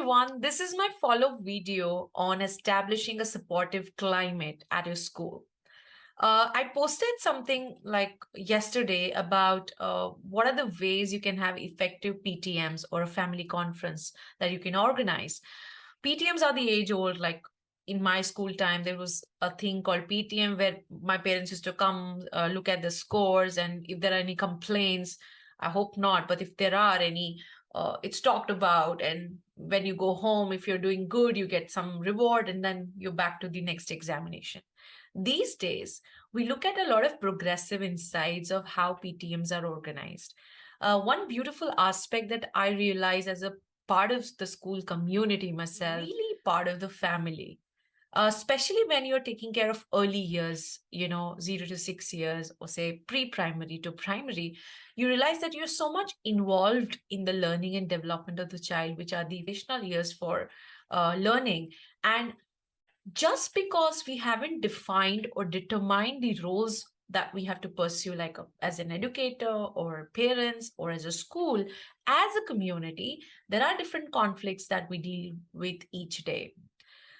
everyone, this is my follow-up video on establishing a supportive climate at your school. I posted something like yesterday about what are the ways you can have effective PTMs or a family conference that you can organize. PTMs are the age old, like in my school time, there was a thing called PTM where my parents used to come look at the scores, and if there are any complaints, I hope not, but if there are any, it's talked about. And when you go home, if you're doing good, you get some reward, and then you're back to the next examination. These days, we look at a lot of progressive insights of how PTMs are organized. One beautiful aspect that I realize as a part of the school community myself, really part of the family, especially when you're taking care of early years, 0 to 6 years, or say pre-primary to primary, you realize that you're so much involved in the learning and development of the child, which are the foundational years for learning. And just because we haven't defined or determined the roles that we have to pursue, like as an educator or parents or as a school, as a community, there are different conflicts that we deal with each day.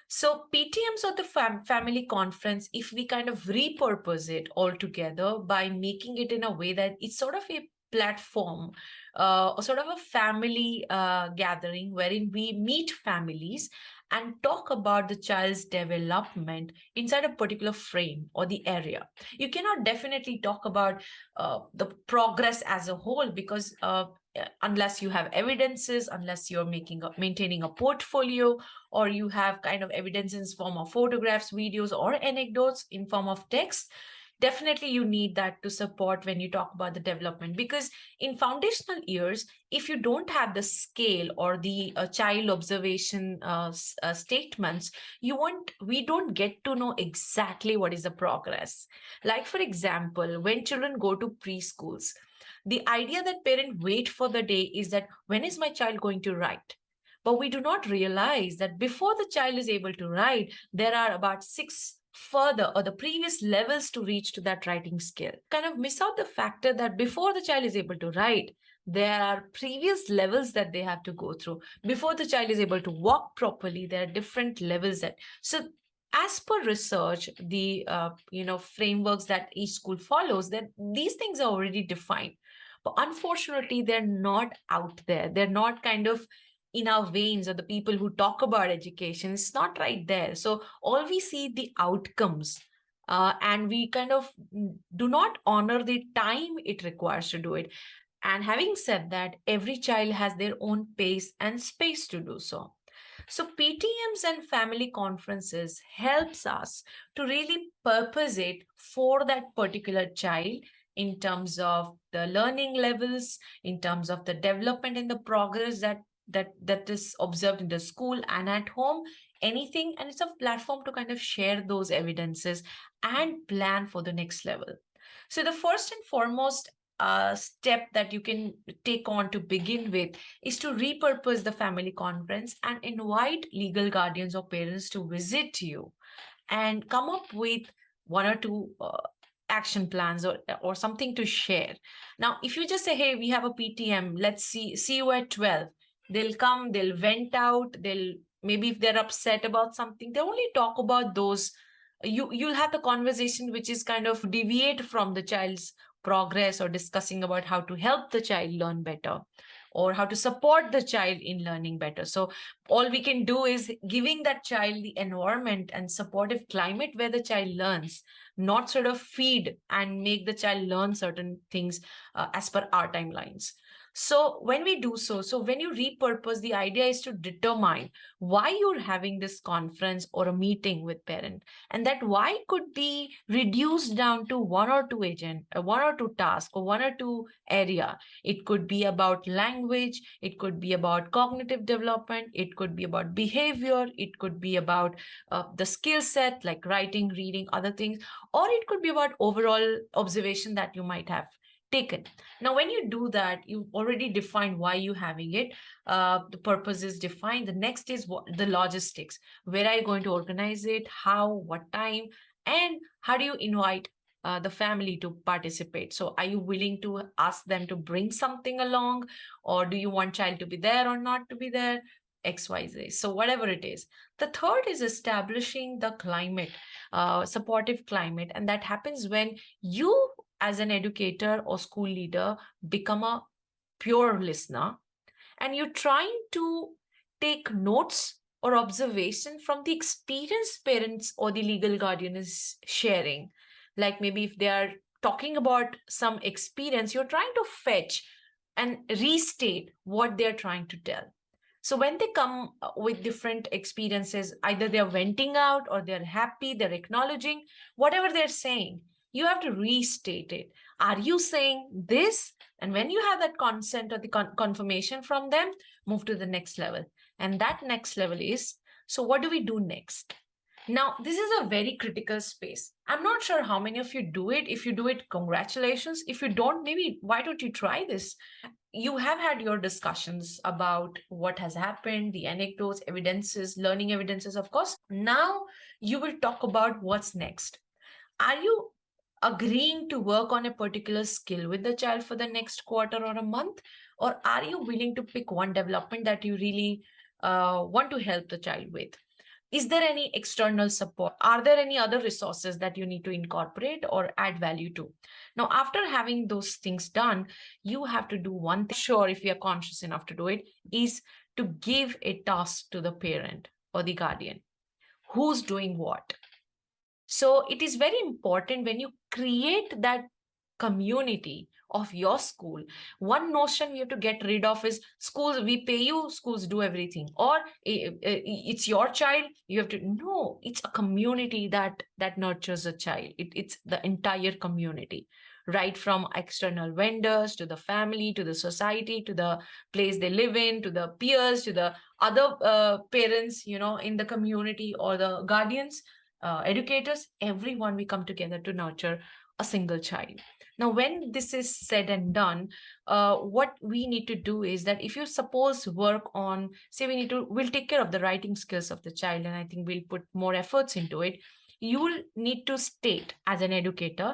So PTMs or the family conference, if we kind of repurpose it altogether by making it in a way that it's sort of a platform, or sort of a family gathering wherein we meet families and talk about the child's development inside a particular frame or the area. You cannot definitely talk about the progress as a whole, because unless you have evidences, unless you're maintaining a portfolio, or you have kind of evidence in form of photographs, videos, or anecdotes in form of text, definitely you need that to support when you talk about the development. Because in foundational years, if you don't have the scale or the child observation statements, we don't get to know exactly what is the progress. Like, for example, when children go to preschools, the idea that parents wait for the day is that when is my child going to write? But we do not realize that before the child is able to write, there are about 6 further or the previous levels to reach to that writing skill. Kind of miss out the factor that before the child is able to write, there are previous levels that they have to go through. Before the child is able to walk properly, there are different levels that. So as per research, the frameworks that each school follows, that these things are already defined. But unfortunately, they're not out there. They're not kind of in our veins, or the people who talk about education. It's not right there. So all we see the outcomes, and we kind of do not honor the time it requires to do it. And having said that, every child has their own pace and space to do so. So PTMs and family conferences helps us to really purpose it for that particular child in terms of the learning levels, in terms of the development and the progress that is observed in the school and at home, anything. And it's a platform to kind of share those evidences and plan for the next level. So the first and foremost step that you can take on to begin with is to repurpose the family conference and invite legal guardians or parents to visit you and come up with one or two action plans or something to share. Now, if you just say, hey, we have a PTM, let's see you at 12, they'll come, they'll vent out, they'll maybe, if they're upset about something, they only talk about those. You'll have the conversation which is kind of deviate from the child's progress, or discussing about how to help the child learn better or how to support the child in learning better. So all we can do is giving that child the environment and supportive climate where the child learns, not sort of feed and make the child learn certain things as per our timelines. So when we do so when you repurpose, the idea is to determine why you're having this conference or a meeting with parent, and that why could be reduced down to one or two tasks or one or two area. It could be about language, it could be about cognitive development, it could be about behavior, it could be about the skill set like writing, reading, other things, or it could be about overall observation that you might have taken. Now, when you do that, you've already defined why you're having it. The purpose is defined. The next is the logistics. Where are you going to organize it? How? What time? And how do you invite the family to participate? So are you willing to ask them to bring something along, or do you want child to be there or not to be there? XYZ. So whatever it is. The third is establishing the climate, supportive climate. And that happens when you, as an educator or school leader, become a pure listener and you're trying to take notes or observation from the experienced parents or the legal guardian is sharing. Like maybe if they are talking about some experience, you're trying to fetch and restate what they're trying to tell. So when they come with different experiences, either they're venting out or they're happy, they're acknowledging whatever they're saying, you have to restate it. Are you saying this? And when you have that consent or the confirmation from them, move to the next level. And that next level is, so what do we do next? Now, this is a very critical space. I'm not sure how many of you do it. If you do it, congratulations. If you don't, maybe why don't you try this? You have had your discussions about what has happened, the anecdotes, evidences, learning evidences, of course. Now you will talk about what's next. Are you agreeing to work on a particular skill with the child for the next quarter or a month? Or are you willing to pick one development that you really want to help the child with? Is there any external support? Are there any other resources that you need to incorporate or add value to? Now, after having those things done, you have to do one thing. Sure, if you are conscious enough to do it, is to give a task to the parent or the guardian. Who's doing what? So it is very important when you create that community of your school. One notion we have to get rid of is schools, we pay you, schools do everything. Or it's your child, you have to, no, it's a community that nurtures a child. It's the entire community, right from external vendors to the family, to the society, to the place they live in, to the peers, to the other parents, in the community or the guardians, educators, everyone, we come together to nurture a single child. Now, when this is said and done, what we need to do is that if you suppose work on, say we'll take care of the writing skills of the child, and I think we'll put more efforts into it. You will need to state as an educator,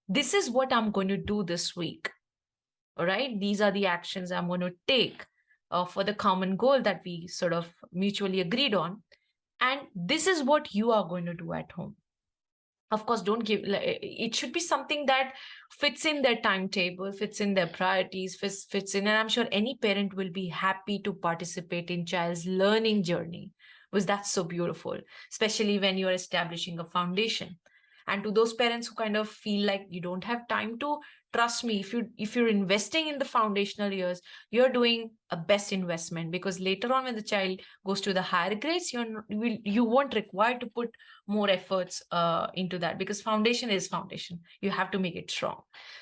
this is what I'm going to do this week. All right, these are the actions I'm going to take for the common goal that we sort of mutually agreed on. And this is what you are going to do at home. Of course, don't give, it should be something that fits in their timetable, fits in their priorities, fits in, and I'm sure any parent will be happy to participate in child's learning journey, because that's so beautiful, especially when you're establishing a foundation. And to those parents who kind of feel like you don't have time to, trust me, if you're investing in the foundational years, you're doing a best investment, because later on when the child goes to the higher grades, you won't require to put more efforts into that, because foundation is foundation. You have to make it strong.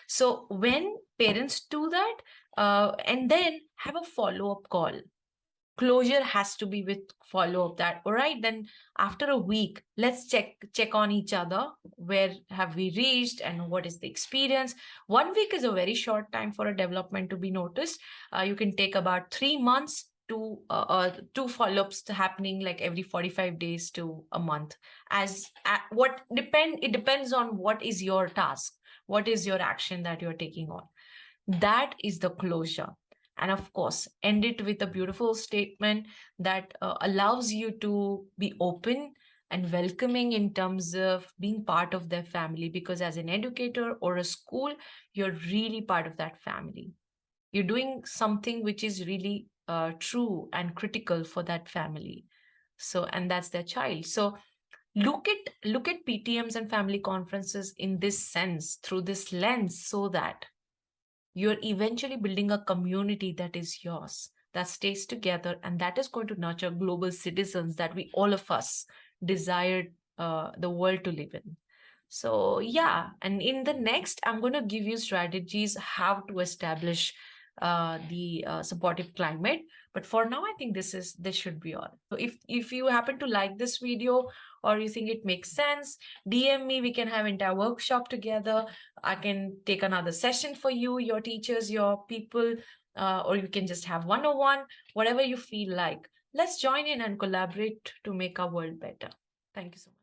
So when parents do that, and then have a follow-up call, closure has to be with follow-up, that all right, then after a week, let's check on each other. Where have we reached and what is the experience? 1 week is a very short time for a development to be noticed. You can take about 3 months to two follow-ups happening like every 45 days to a month. It depends on what is your task, what is your action that you're taking on. That is the closure. And of course, end it with a beautiful statement that allows you to be open and welcoming in terms of being part of their family, because as an educator or a school, you're really part of that family. You're doing something which is really true and critical for that family. So, and that's their child. So look at PTMs and family conferences in this sense, through this lens, so that you're eventually building a community that is yours, that stays together, and that is going to nurture global citizens that we, all of us, desire the world to live in. So yeah, and in the next, I'm going to give you strategies how to establish the supportive climate. But for now, I think this should be all. So if you happen to like this video, or you think it makes sense, DM me. We can have entire workshop together. I can take another session for you, your teachers, your people, or you can just have one-on-one, whatever you feel like. Let's join in and collaborate to make our world better. Thank you so much.